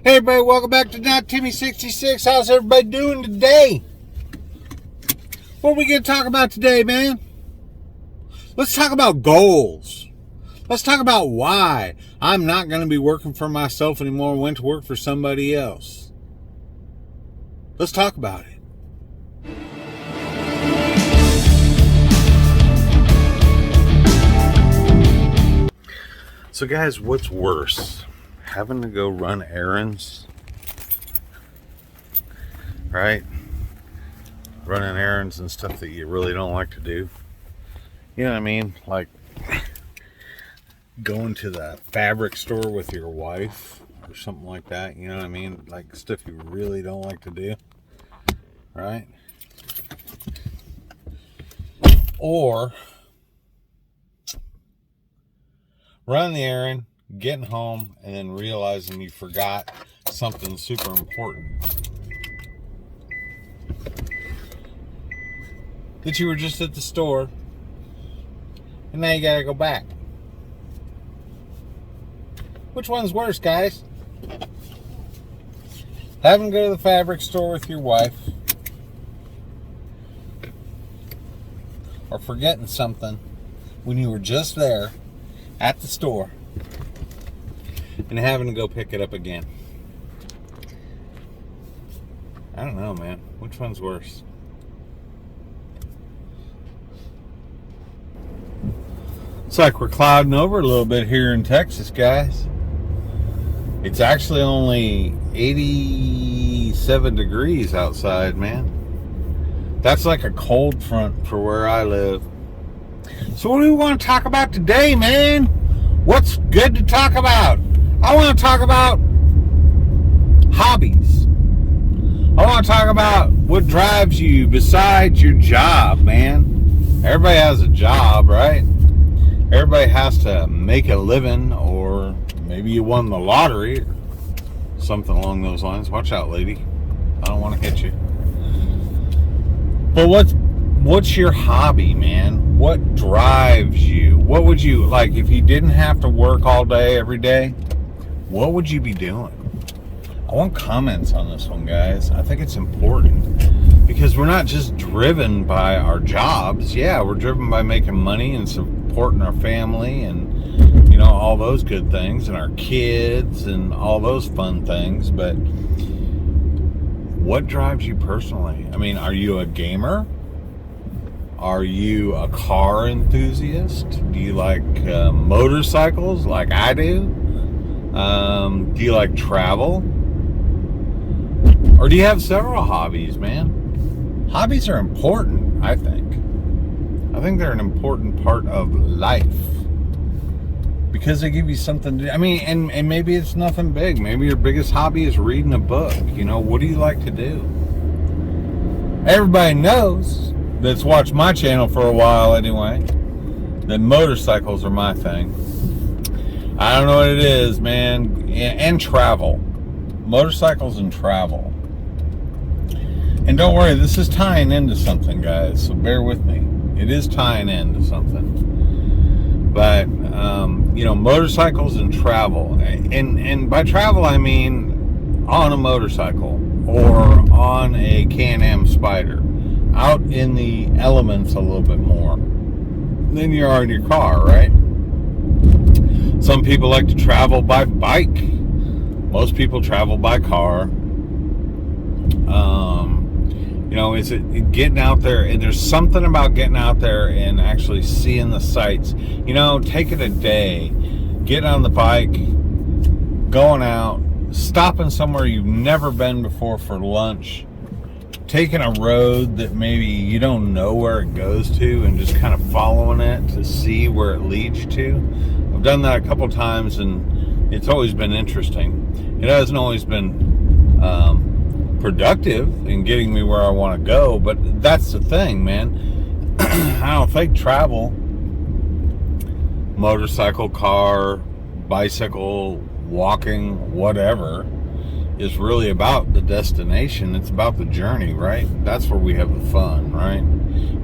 Hey everybody, welcome back to Not Timmy66. How's everybody doing today? What are we going to talk about today, man? Let's talk about goals. Let's talk about why I'm not going to be working for myself anymore and went to work for somebody else. Let's talk about it. So guys, what's worse? Having to go run errands, right? Running errands and stuff that you really don't like to do. You know what I mean? Like going to the fabric store with your wife or something like that. You know what I mean? Like stuff you really don't like to do, right? Or running the errand, getting home, and then realizing you forgot something super important that you were just at the store, and now you gotta go back. Which one's worse, guys? Having to go to the fabric store with your wife, or forgetting something when you were just there at the store and having to go pick it up again? I don't know, man. Which one's worse? It's like we're clouding over a little bit here in Texas, guys. It's actually only 87 degrees outside, man. That's like a cold front for where I live. So what do we want to talk about today, man? What's good to talk about? I want to talk about hobbies. I want to talk about what drives you besides your job, man. Everybody has a job, right? Everybody has to make a living, or maybe you won the lottery or something along those lines. Watch out, lady. I don't want to hit you. But what's your hobby, man? What drives you? What would you like if you didn't have to work all day every day? What would you be doing? I want comments on this one, guys. I think it's important because we're not just driven by our jobs. Yeah, we're driven by making money and supporting our family and, you know, all those good things, and our kids and all those fun things. But what drives you personally? I mean, are you a gamer? Are you a car enthusiast? Do you like motorcycles like I do? Do you like travel? Or do you have several hobbies, man? Hobbies are important, I think. I think they're an important part of life because they give you something to do. I mean, and maybe it's nothing big. Maybe your biggest hobby is reading a book. You know, what do you like to do? Everybody knows that's watched my channel for a while anyway, that motorcycles are my thing. I don't know what it is, man. And travel. Motorcycles and travel. And don't worry, this is tying into something, guys, so bear with me. It is tying into something. But, you know, motorcycles and travel. And by travel, I mean on a motorcycle or on a Can-Am Spider. Out in the elements a little bit more than you are in your car, right? Some people like to travel by bike. Most people travel by car. You know, is it getting out there? And there's something about getting out there and actually seeing the sights. You know, take it a day, getting on the bike, going out, stopping somewhere you've never been before for lunch, taking a road that maybe you don't know where it goes to and just kind of following it to see where it leads you to. I've done that a couple times and it's always been interesting. It hasn't always been productive in getting me where I want to go, but that's the thing, man. I don't think travel, motorcycle, car, bicycle, walking, whatever, is really about the destination. It's about the journey, right? That's where we have the fun, right?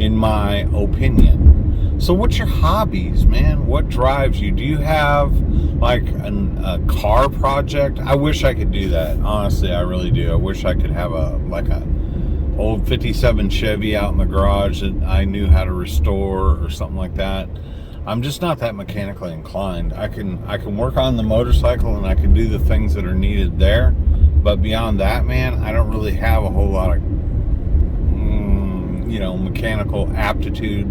In my opinion. So what's your hobbies, man? What drives you? Do you have like a car project? I wish I could do that. Honestly, I really do. I wish I could have a old 57 Chevy out in the garage that I knew how to restore or something like that. I'm just not that mechanically inclined. I can work on the motorcycle and I can do the things that are needed there, but beyond that, man, I don't really have a whole lot of mechanical aptitude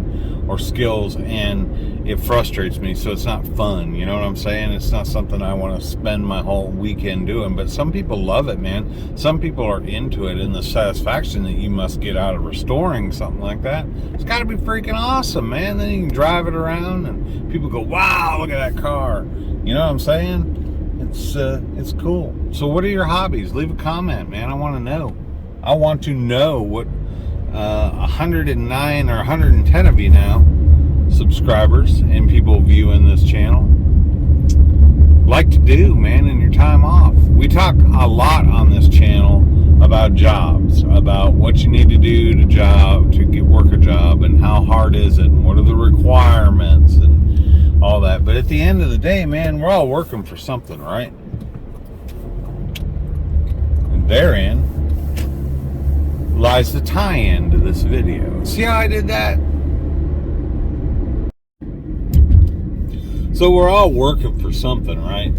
or skills, and it frustrates me, so it's not fun. You know what I'm saying? It's not something I want to spend my whole weekend doing, but some people love it, man. Some people are into it, and the satisfaction that you must get out of restoring something like that, it's got to be freaking awesome, man. Then you can drive it around and people go, wow, look at that car. You know what I'm saying? It's cool. So what are your hobbies? Leave a comment, man. I want to know. I want to know what 109 or 110 of you now, subscribers and people viewing this channel, like to do, man, in your time off. We talk a lot on this channel about jobs, about what you need to do to work a job, and how hard is it, and what are the requirements, and all that. But at the end of the day, man, we're all working for something, right? And therein lies the tie-in to this video. See how I did that? So we're all working for something, right?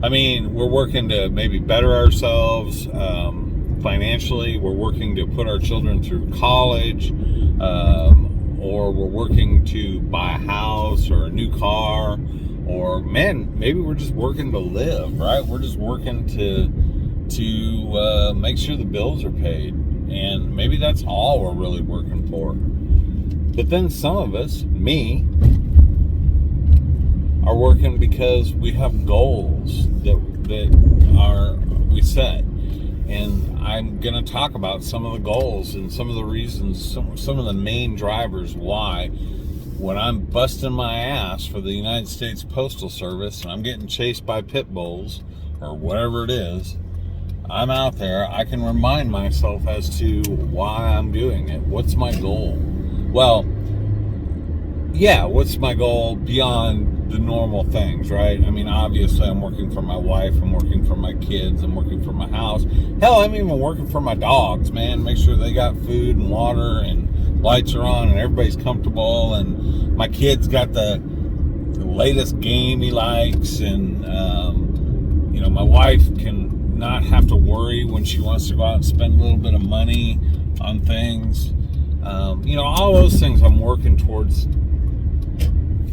I mean, we're working to maybe better ourselves financially. We're working to put our children through college, or we're working to buy a house or a new car, or man, maybe we're just working to live, right? We're just working to make sure the bills are paid. And maybe that's all we're really working for. But then some of us, me, are working because we have goals that we set. And I'm going to talk about some of the goals and some of the reasons, some of the main drivers why, when I'm busting my ass for the United States Postal Service and I'm getting chased by pit bulls or whatever it is, I'm out there, I can remind myself as to why I'm doing it. What's my goal? Well, yeah, what's my goal beyond the normal things, right? I mean, obviously, I'm working for my wife, I'm working for my kids, I'm working for my house. Hell, I'm even working for my dogs, man. Make sure they got food and water and lights are on and everybody's comfortable. And my kid's got the latest game he likes. And, my wife can not have to worry when she wants to go out and spend a little bit of money on things. All those things I'm working towards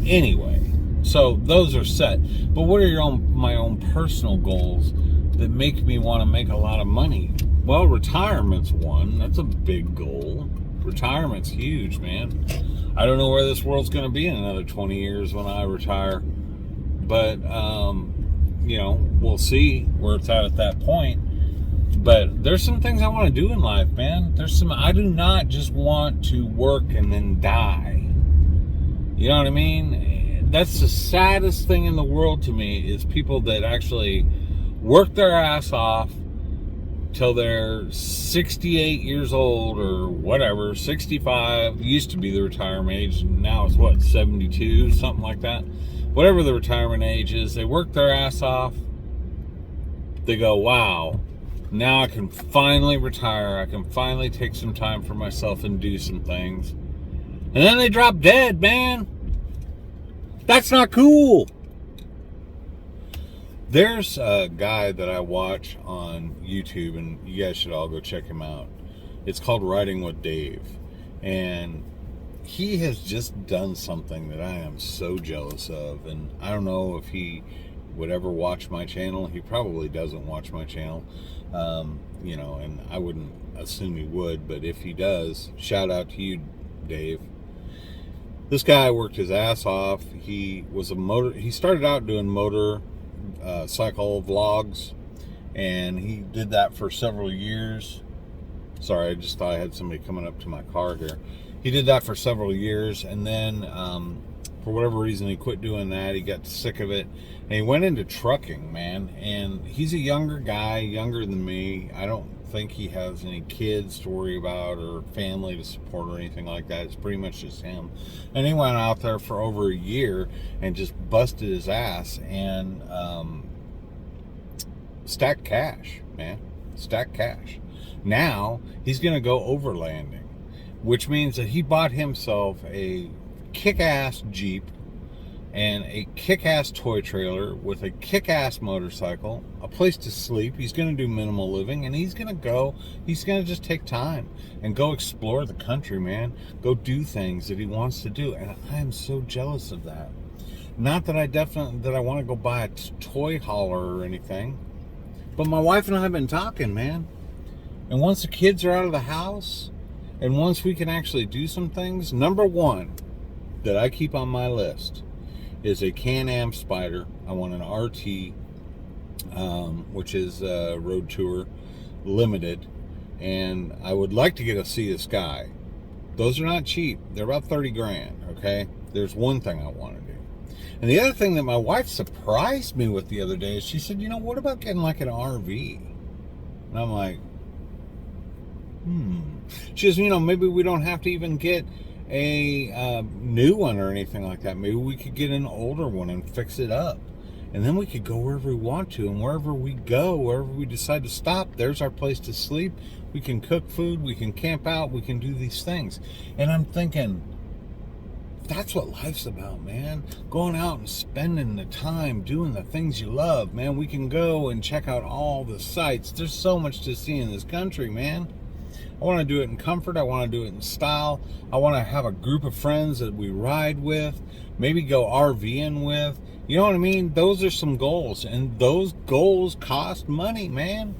anyway. So those are set. But what are my own personal goals that make me want to make a lot of money? Well, retirement's one. That's a big goal. Retirement's huge, man. I don't know where this world's going to be in another 20 years when I retire. But, we'll see where it's at that point. But there's some things I want to do in life, man. I do not just want to work and then die. You know what I mean? That's the saddest thing in the world to me, is people that actually work their ass off till they're 68 years old or whatever, 65 used to be the retirement age, and now it's 72, something like that. Whatever the retirement age is, they work their ass off. They go, wow, now I can finally retire. I can finally take some time for myself and do some things. And then they drop dead, man. That's not cool. There's a guy that I watch on YouTube, and you guys should all go check him out. It's called Riding with Dave. And he has just done something that I am so jealous of. And I don't know if he would ever watch my channel. He probably doesn't watch my channel. And I wouldn't assume he would. But if he does, shout out to you, Dave. This guy worked his ass off. He started out doing motorcycle vlogs, and he did that for several years. Sorry, I just thought I had somebody coming up to my car here. He did that for several years, and then For whatever reason, he quit doing that. He got sick of it. And he went into trucking, man. And he's a younger guy, younger than me. I don't think he has any kids to worry about or family to support or anything like that. It's pretty much just him. And he went out there for over a year and just busted his ass and stacked cash, man. Stacked cash. Now, he's going to go overlanding, which means that he bought himself a kick-ass Jeep and a kick-ass toy trailer with a kick-ass motorcycle, a place to sleep. He's going to do minimal living, and he's going to just take time and go explore the country, man. Go do things that he wants to do, and I am so jealous of that. Not that I want to go buy a toy hauler or anything, but my wife and I have been talking, man. And once the kids are out of the house, and once we can actually do some things, number one that I keep on my list is a Can-Am Spyder. I want an RT, which is Road Tour Limited, and I would like to get a Sea to Sky. Those are not cheap. They're about 30 grand, okay? There's one thing I want to do. And the other thing that my wife surprised me with the other day is she said, what about getting like an RV? And I'm like, She says, maybe we don't have to even get a new one or anything like that. Maybe we could get an older one and fix it up. And then we could go wherever we want to. And wherever we go, wherever we decide to stop, there's our place to sleep. We can cook food. We can camp out. We can do these things. And I'm thinking, that's what life's about, man. Going out and spending the time doing the things you love, man. We can go and check out all the sights. There's so much to see in this country, man. I want to do it in comfort. I want to do it in style. I want to have a group of friends that we ride with, maybe go RVing with. You know what I mean? Those are some goals, and those goals cost money, man.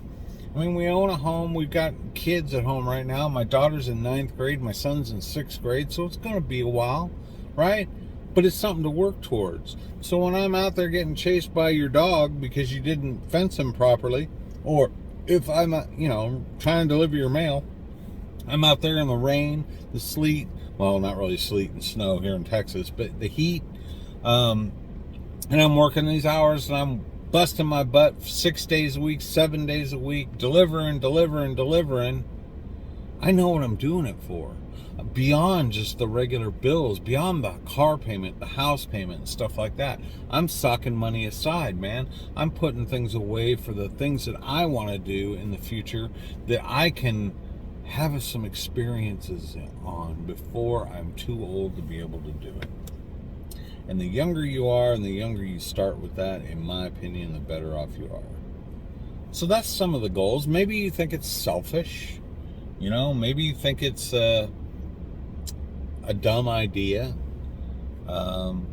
I mean, we own a home. We've got kids at home right now. My daughter's in 9th grade. My son's in 6th grade, so it's going to be a while, right? But it's something to work towards. So when I'm out there getting chased by your dog because you didn't fence him properly, or if I'm, trying to deliver your mail, I'm out there in the rain, the sleet, well, not really sleet and snow here in Texas, but the heat, and I'm working these hours, and I'm busting my butt 6 days a week, 7 days a week, delivering. I know what I'm doing it for. Beyond just the regular bills, beyond the car payment, the house payment, and stuff like that. I'm sucking money aside, man. I'm putting things away for the things that I want to do in the future that I can have some experiences on before I'm too old to be able to do it. And the younger you are and the younger you start with that, in my opinion, the better off you are. So that's some of the goals. Maybe you think it's selfish. Maybe you think it's a dumb idea. And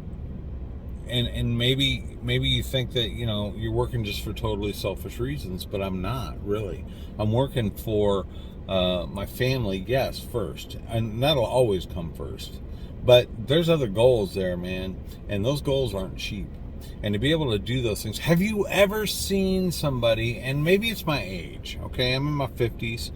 maybe you think that, you're working just for totally selfish reasons, but I'm not really. I'm working for my family, yes, first, and that'll always come first. But there's other goals there, man, and those goals aren't cheap. And to be able to do those things, have you ever seen somebody, and maybe it's my age, okay, I'm in my 50s,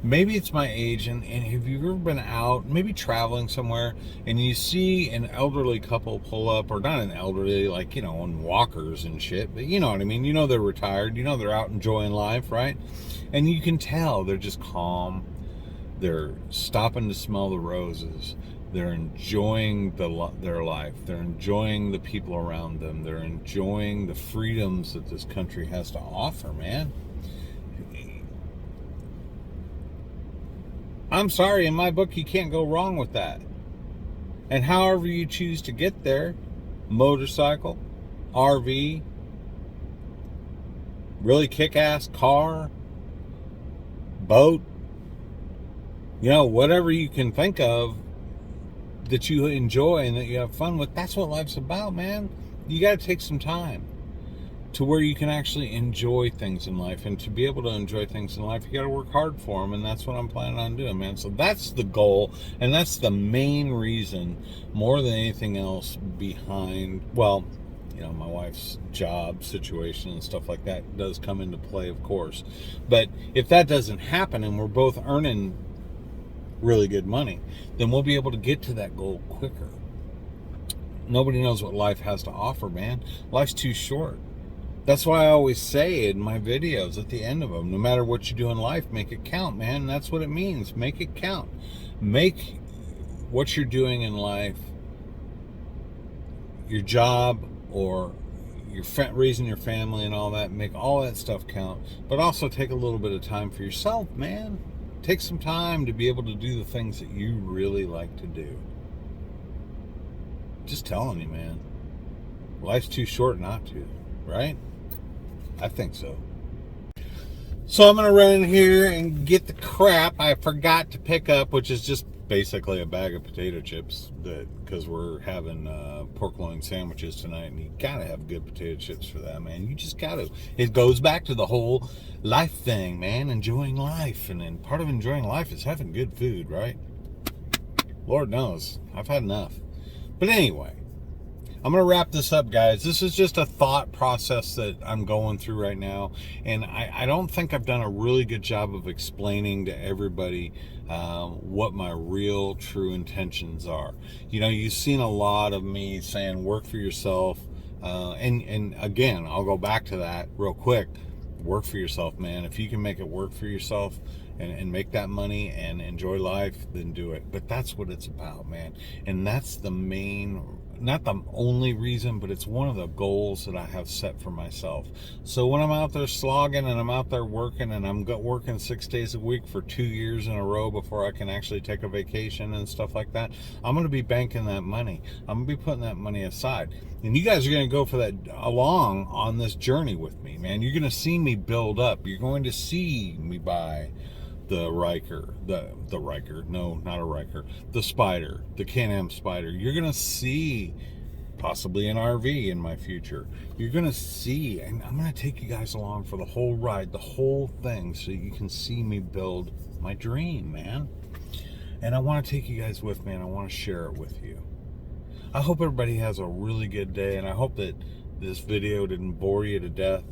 maybe it's my age, and have you ever been out, maybe traveling somewhere, and you see an elderly couple pull up, or not an elderly, like, on walkers and shit, but you know what I mean, they're retired, they're out enjoying life, right? And you can tell they're just calm, they're stopping to smell the roses, they're enjoying their life, they're enjoying the people around them, they're enjoying the freedoms that this country has to offer, man. I'm sorry, in my book, you can't go wrong with that. And however you choose to get there, motorcycle, RV, really kick-ass car, boat, whatever you can think of that you enjoy and that you have fun with, that's what life's about, man. You got to take some time to where you can actually enjoy things in life. And to be able to enjoy things in life, you got to work hard for them. And that's what I'm planning on doing, man. So that's the goal. And that's the main reason, more than anything else, behind, well, my wife's job situation and stuff like that does come into play, of course. But if that doesn't happen and we're both earning really good money, then we'll be able to get to that goal quicker. Nobody knows what life has to offer, man. Life's too short. That's why I always say in my videos at the end of them, no matter what you do in life, make it count, man. And that's what it means. Make it count. Make what you're doing in life, your job or your raising your family and all that, make all that stuff count. But also take a little bit of time for yourself, man. Take some time to be able to do the things that you really like to do. Just telling you, man. Life's too short not to, right? I think so. So I'm going to run in here and get the crap I forgot to pick up, which is just basically a bag of potato chips, because we're having pork loin sandwiches tonight, and you got to have good potato chips for that, man. You just got to. It goes back to the whole life thing, man, enjoying life. And then part of enjoying life is having good food, right? Lord knows. I've had enough. But anyway, I'm going to wrap this up, guys. This is just a thought process that I'm going through right now. And I don't think I've done a really good job of explaining to everybody what my real, true intentions are. You know, you've seen a lot of me saying work for yourself. And again, I'll go back to that real quick. Work for yourself, man. If you can make it work for yourself and make that money and enjoy life, then do it. But that's what it's about, man. And that's the main, not the only reason, but it's one of the goals that I have set for myself. So when I'm out there slogging and I'm out there working and I'm working 6 days a week for 2 years in a row before I can actually take a vacation and stuff like that, I'm going to be banking that money. I'm going to be putting that money aside. And you guys are going to go for that along on this journey with me, man. You're going to see me build up. You're going to see me buy the Riker, the Riker, no, not a Riker, the Spider, the Can-Am Spider. You're going to see possibly an RV in my future. You're going to see, and I'm going to take you guys along for the whole ride, the whole thing, so you can see me build my dream, man. And I want to take you guys with me, and I want to share it with you. I hope everybody has a really good day, and I hope that this video didn't bore you to death.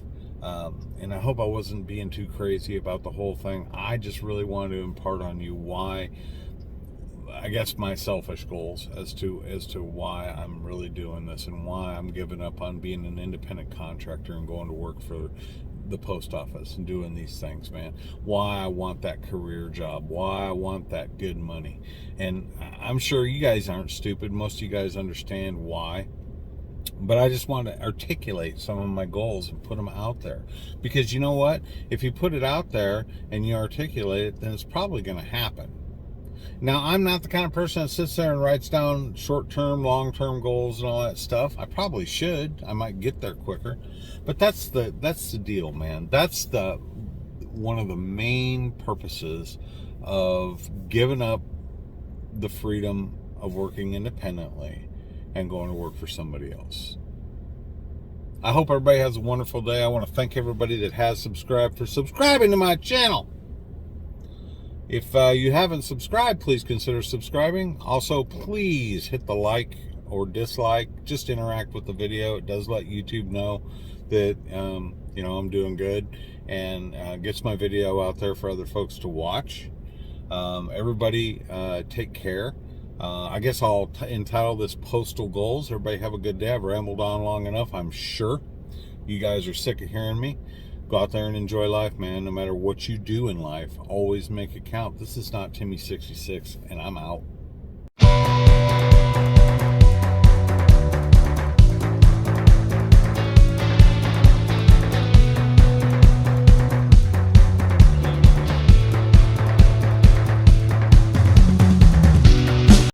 And I hope I wasn't being too crazy about the whole thing. I just really wanted to impart on you why, I guess, my selfish goals as to why I'm really doing this and why I'm giving up on being an independent contractor and going to work for the post office and doing these things, man. Why I want that career job, why I want that good money. And I'm sure you guys aren't stupid. Most of you guys understand why. But I just want to articulate some of my goals and put them out there. Because you know what? If you put it out there and you articulate it, then it's probably going to happen. Now, I'm not the kind of person that sits there and writes down short-term, long-term goals and all that stuff. I probably should. I might get there quicker. But that's the deal, man. That's one of the main purposes of giving up the freedom of working independently and going to work for somebody else. I hope everybody has a wonderful day. I want to thank everybody that has subscribed for subscribing to my channel. If you haven't subscribed, please consider subscribing. Also, please hit the like or dislike. Just interact with the video. It does let YouTube know that you know, I'm doing good, and gets my video out there for other folks to watch. Everybody take care. I guess I'll entitle this Postal Goals. Everybody have a good day. I've rambled on long enough, I'm sure. You guys are sick of hearing me. Go out there and enjoy life, man. No matter what you do in life, always make it count. This is not Timmy 66, and I'm out.